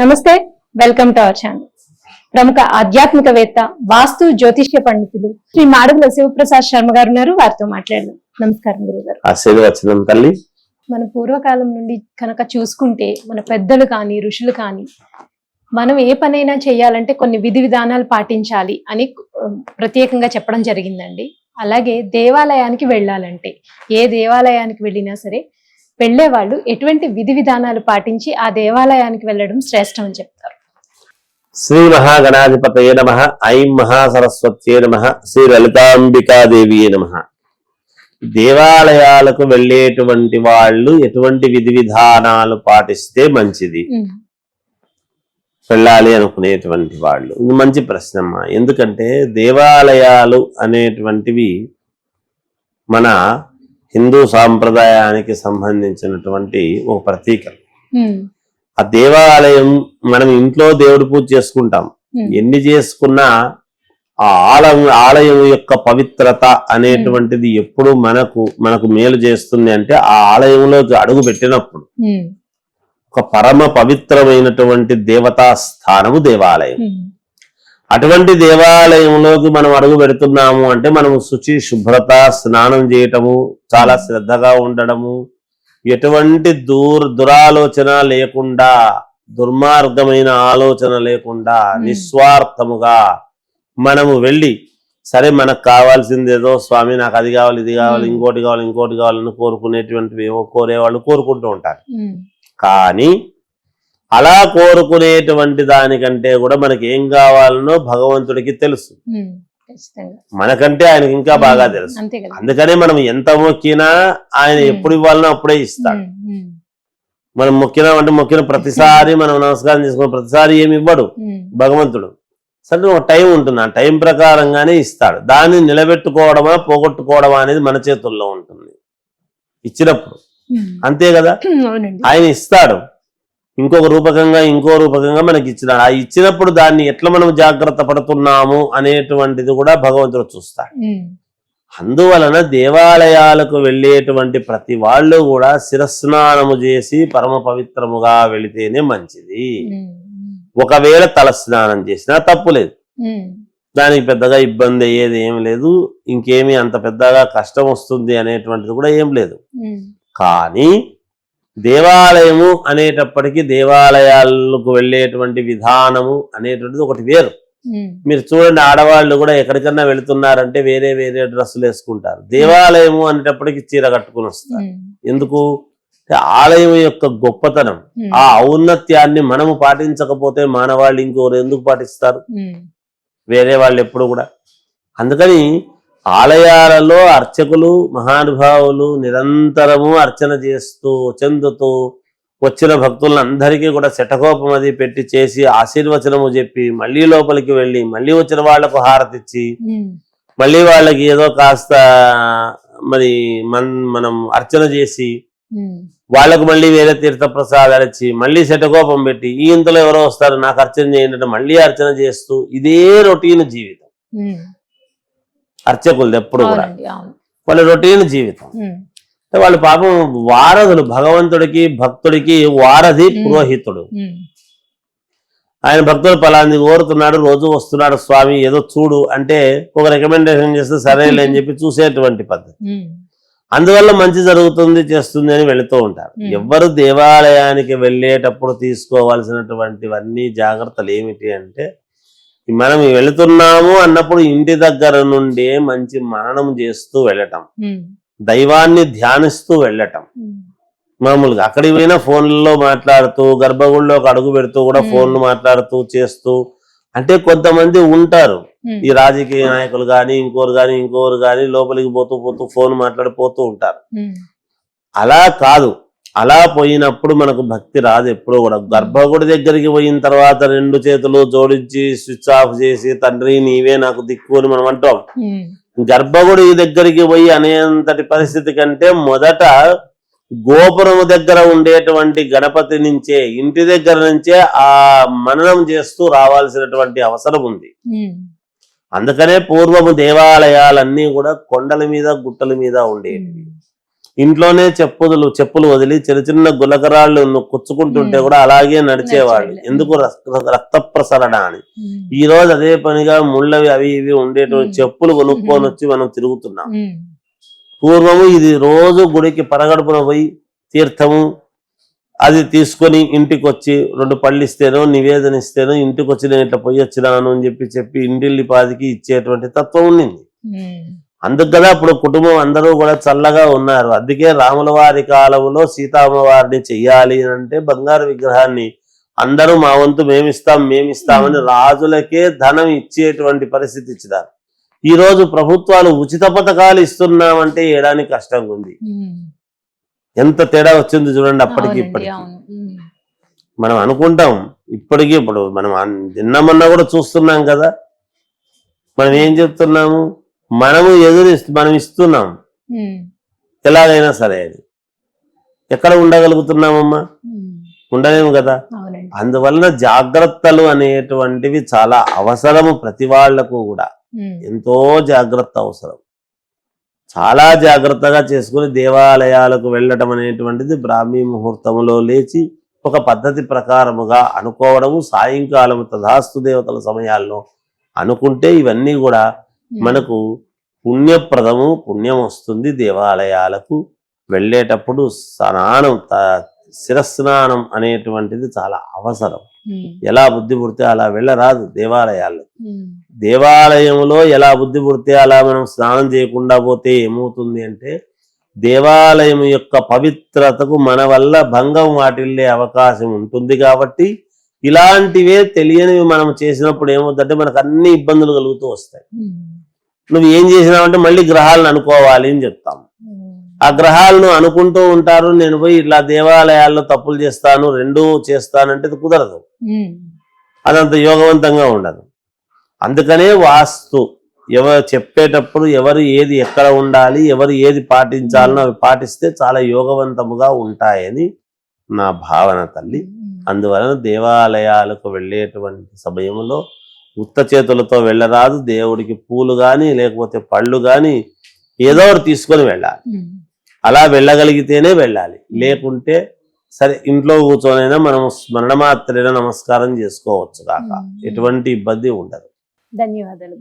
నమస్తే, welcome to our channel. ప్రముఖ ఆధ్యాత్మికవేత్త, వాస్తు జ్యోతిష్య పండితులు శ్రీ మాడుగుల శివప్రసాద్ శర్మ గారు ఉన్నారు. వారితో మాట్లాడదాం. నమస్కారం గురుగారు. ఆశీర్వచనం తల్లి. మన పూర్వకాలం నుండి కనుక చూసుకుంటే మన పెద్దలు కానీ ఋషులు కానీ మనం ఏ పనైనా చేయాలంటే కొన్ని విధి విధానాలు పాటించాలి అని ప్రత్యేకంగా చెప్పడం జరిగిందండి. అలాగే దేవాలయానికి వెళ్ళాలంటే ఏ దేవాలయానికి వెళ్ళినా సరే వెళ్లే వాళ్ళు ఎటువంటి విధి విధానాలు పాటించి ఆ దేవాలయానికి వెళ్ళడం శ్రేష్టం అని చెప్తారు. శ్రీ మహాగణాధిపతయే నమః. ఐం మహాసరస్వత్యే నమః. శ్రీ లలితాంబికాదేవియే నమః. దేవాలయాలకు వెళ్ళేటువంటి వాళ్ళు ఎటువంటి విధి విధానాలు పాటిస్తే మంచిది? వెళ్ళాలి అనుకునేటువంటి వాళ్ళు, ఇది మంచి ప్రశ్న అమ్మా. ఎందుకంటే దేవాలయాలు అనేటువంటివి మన హిందూ సాంప్రదాయానికి సంబంధించినటువంటి ఒక ప్రతీక. ఆ దేవాలయం మనం ఇంట్లో దేవుడి పూజ చేసుకుంటాం, ఎన్ని చేసుకున్నా ఆ ఆలయం యొక్క పవిత్రత అనేటువంటిది ఎప్పుడు మనకు మేలు చేస్తుంది అంటే ఆ ఆలయంలో అడుగు పెట్టినప్పుడు ఒక పరమ పవిత్రమైనటువంటి దేవతా స్థానము దేవాలయం. అటువంటి దేవాలయంలోకి మనం అడుగు పెడుతున్నాము అంటే మనము శుచి శుభ్రత, స్నానం చేయటము, చాలా శ్రద్ధగా ఉండడము, ఎటువంటి దురాలోచన లేకుండా, దుర్మార్గమైన ఆలోచన లేకుండా నిస్వార్థముగా మనము వెళ్ళి, సరే మనకు కావాల్సింది ఏదో స్వామి నాకు అది కావాలి, ఇది కావాలి, ఇంకోటి కావాలని కోరుకునేటువంటివి ఏవో కోరేవాళ్ళు కోరుకుంటూ ఉంటారు. కానీ అలా కోరుకునేటువంటి దానికంటే కూడా మనకి ఏం కావాలనో భగవంతుడికి తెలుసు, మనకంటే ఆయనకి ఇంకా బాగా తెలుసు. అందుకనే మనం ఎంత మొక్కినా ఆయన ఎప్పుడు ఇవ్వాలనో అప్పుడే ఇస్తాడు. మనం మొక్కిన ప్రతిసారి మనం నమస్కారం చేసుకున్న ప్రతిసారి ఏమి ఇవ్వడు భగవంతుడు. సరే ఒక టైం ఉంటుంది, ఆ టైం ప్రకారంగానే ఇస్తాడు. దాన్ని నిలబెట్టుకోవడమా పోగొట్టుకోవడమా అనేది మన చేతుల్లో ఉంటుంది ఇచ్చినప్పుడు, అంతే కదా. ఆయన ఇస్తాడు ఇంకో రూపకంగా మనకి ఇచ్చినాడు. ఆ ఇచ్చినప్పుడు దాన్ని ఎట్లా మనం జాగ్రత్త పడుతున్నాము అనేటువంటిది కూడా భగవంతుడు చూస్తాడు. అందువలన దేవాలయాలకు వెళ్ళేటువంటి ప్రతి వాళ్ళు కూడా శిరస్నానము చేసి పరమ పవిత్రముగా వెళితేనే మంచిది. ఒకవేళ తల స్నానం చేసినా తప్పు లేదు, దానికి పెద్దగా ఇబ్బంది అయ్యేది ఏమి లేదు, ఇంకేమి అంత పెద్దగా కష్టం వస్తుంది అనేటువంటిది కూడా ఏం లేదు. కానీ దేవాలయము అనేటప్పటికీ దేవాలయాలకు వెళ్ళేటువంటి విధానము అనేటువంటిది ఒకటి వేరు. మీరు చూడండి, ఆడవాళ్ళు కూడా ఎక్కడికన్నా వెళుతున్నారంటే వేరే వేరే డ్రెస్సులు వేసుకుంటారు. దేవాలయము అనేటప్పటికీ చీర కట్టుకుని వస్తారు. ఎందుకు? ఆలయం యొక్క గొప్పతనం, ఆ ఔన్నత్యాన్ని మనము పాటించకపోతే మానవాళ్ళు ఇంకోరు ఎందుకు పాటిస్తారు? వేరే వాళ్ళు ఎప్పుడు కూడా. అందుకని ఆలయాలలో అర్చకులు మహానుభావులు నిరంతరము అర్చన చేస్తూ చెందుతూ వచ్చిన భక్తులందరికీ కూడా శటకోపం అది పెట్టి చేసి ఆశీర్వచనము చెప్పి మళ్ళీ లోపలికి వెళ్ళి మళ్ళీ వచ్చిన వాళ్లకు హారతిచ్చి మళ్ళీ వాళ్ళకి ఏదో కాస్త మరి మనం అర్చన చేసి వాళ్ళకు మళ్ళీ వేరే తీర్థ ప్రసాదాలు ఇచ్చి మళ్ళీ శటకోపం పెట్టి ఈ ఇంతలో ఎవరో వస్తారు నాకు అర్చన చేయండి మళ్ళీ అర్చన చేస్తూ ఇదే రొటీన్ జీవితం అర్చకులది. ఎప్పుడు కూడా వాళ్ళ రొటీన్ జీవితం. వాళ్ళు పాపం వారధులు, భగవంతుడికి భక్తుడికి వారధి పురోహితుడు. ఆయన భక్తుడు పలాంది కోరుతున్నాడు, రోజు వస్తున్నాడు స్వామి ఏదో చూడు అంటే ఒక రికమెండేషన్ చేస్తే సరేలే అని చెప్పి చూసేటువంటి పద్ధతి. అందువల్ల మంచి జరుగుతుంది చేస్తుంది అని వెళుతూ ఉంటారు. ఎవ్వరు దేవాలయానికి వెళ్ళేటప్పుడు తీసుకోవాల్సినటువంటివన్నీ జాగ్రత్తలు ఏమిటి అంటే, మనం వెళుతున్నాము అన్నప్పుడు ఇంటి దగ్గర నుండే మంచి మననం చేస్తూ వెళ్ళటం, దైవాన్ని ధ్యానిస్తూ వెళ్ళటం. మామూలుగా అక్కడికి పోయినా ఫోన్లలో మాట్లాడుతూ, గర్భగుడిలోకి అడుగు పెడుతూ కూడా ఫోన్లు మాట్లాడుతూ చేస్తూ, అంటే కొంతమంది ఉంటారు ఈ రాజకీయ నాయకులు కానీ ఇంకోరు కానీ లోపలికి పోతూ ఫోన్ మాట్లాడిపోతూ ఉంటారు. అలా కాదు, అలా పోయినప్పుడు మనకు భక్తి రాదు ఎప్పుడు కూడా. గర్భగుడి దగ్గరికి పోయిన తర్వాత రెండు చేతులు జోడించి స్విచ్ ఆఫ్ చేసి తండ్రి నీవే నాకు దిక్కు అని మనం అంటాం. గర్భగుడి దగ్గరికి పోయి అనేంతటి పరిస్థితి కంటే మొదట గోపురము దగ్గర ఉండేటువంటి గణపతి నుంచే, ఇంటి దగ్గర నుంచే ఆ మననం చేస్తూ రావాల్సినటువంటి అవసరం ఉంది. అందుకనే పూర్వము దేవాలయాలన్నీ కూడా కొండల మీద గుట్టల మీద ఉండేవి. ఇంట్లోనే చెప్పులు వదిలి చిన్న చిన్న గులకరాళ్ళు కుచ్చుకుంటుంటే కూడా అలాగే నడిచేవాళ్ళు. ఎందుకు? రక్త ప్రసరణ అని. ఈ రోజు అదే పనిగా ముళ్ళవి అవి ఇవి ఉండేటువంటి చెప్పులు కొనుక్కొని వచ్చి మనం తిరుగుతున్నాం. పూర్వము ఇది రోజు గుడికి పరగడుపున పోయి తీర్థము అది తీసుకొని ఇంటికి వచ్చి 2 పళ్ళు ఇస్తేనో నివేదన ఇస్తేనో ఇంటికి వచ్చి నేను ఇట్లా పోయి వచ్చినాను అని చెప్పి ఇంటిల్లిపాదికి ఇచ్చేటువంటి తత్వం ఉండింది. అందుకు కదా ఇప్పుడు కుటుంబం అందరూ కూడా చల్లగా ఉన్నారు. అందుకే రాముల వారి కాలంలో సీతామ్మవారిని చెయ్యాలి అంటే బంగారు విగ్రహాన్ని అందరూ మా వంతు మేమిస్తామని రాజులకే ధనం ఇచ్చేటువంటి పరిస్థితి ఇచ్చినారు. ఈ రోజు ప్రభుత్వాలు ఉచిత పథకాలు ఇస్తున్నామంటే ఏడానికి కష్టంగా ఉంది. ఎంత తేడా వచ్చింది చూడండి అప్పటికి ఇప్పటికి. మనం అనుకుంటాం ఇప్పటికీ, ఇప్పుడు మనం నిన్నమన్నా కూడా చూస్తున్నాం కదా. మనం ఏం చెప్తున్నాము? మనం ఇస్తున్నాం ఎలాగైనా సరే. అది ఎక్కడ ఉండగలుగుతున్నామమ్మా? ఉండలేము కదా. అందువలన జాగ్రత్తలు అనేటువంటివి చాలా అవసరము. ప్రతి వాళ్లకు కూడా ఎంతో జాగ్రత్త అవసరం. చాలా జాగ్రత్తగా చేసుకుని దేవాలయాలకు వెళ్ళటం అనేటువంటిది బ్రాహ్మీ ముహూర్తంలో లేచి ఒక పద్ధతి ప్రకారముగా అనుకోవడము, సాయంకాలము తథాస్తు దేవతల సమయాల్లో అనుకుంటే ఇవన్నీ కూడా మనకు పుణ్యప్రదము. పుణ్యం వస్తుంది. దేవాలయాలకు వెళ్ళేటప్పుడు శిరస్నానం అనేటువంటిది చాలా అవసరం. ఎలా బుద్ధి పుడితే అలా వెళ్ళరాదు దేవాలయాల్లో. దేవాలయంలో ఎలా బుద్ధి పుడితే అలా మనం స్నానం చేయకుండా పోతే ఏమవుతుంది అంటే దేవాలయం యొక్క పవిత్రతకు మన వల్ల భంగం వాటిల్లే అవకాశం ఉంటుంది. కాబట్టి ఇలాంటివే తెలియనివి మనం చేసినప్పుడు ఏమవుతుందంటే మనకు అన్ని ఇబ్బందులు కలుగుతూ వస్తాయి. నువ్వు ఏం చేసినావంటే మళ్ళీ గ్రహాలను అనుకోవాలి అని చెప్తాం. ఆ గ్రహాలను అనుకుంటూ ఉంటారు. నేను పోయి ఇట్లా దేవాలయాల్లో తప్పులు చేస్తాను, రెండూ చేస్తానంటే కుదరదు. అదంత యోగవంతంగా ఉండదు. అందుకనే వాస్తు చెప్పేటప్పుడు ఎవరు ఏది ఎక్కడ ఉండాలి, ఎవరు ఏది పాటించాలనో అవి పాటిస్తే చాలా యోగవంతముగా ఉంటాయని నా భావన తల్లి. అందువలన దేవాలయాలకు వెళ్ళేటువంటి సమయంలో ఉత్త చేతులతో వెళ్ళరాదు. దేవుడికి పూలు కానీ లేకపోతే పళ్ళు కానీ ఏదో ఒకటి తీసుకొని వెళ్ళాలి. అలా వెళ్ళగలిగితేనే వెళ్ళాలి. లేకుంటే సరే ఇంట్లో కూర్చొనైనా మనం స్మరణమాత్రైనా నమస్కారం చేసుకోవచ్చు కాక ఎటువంటి ఇబ్బంది ఉండదు. ధన్యవాదాలు.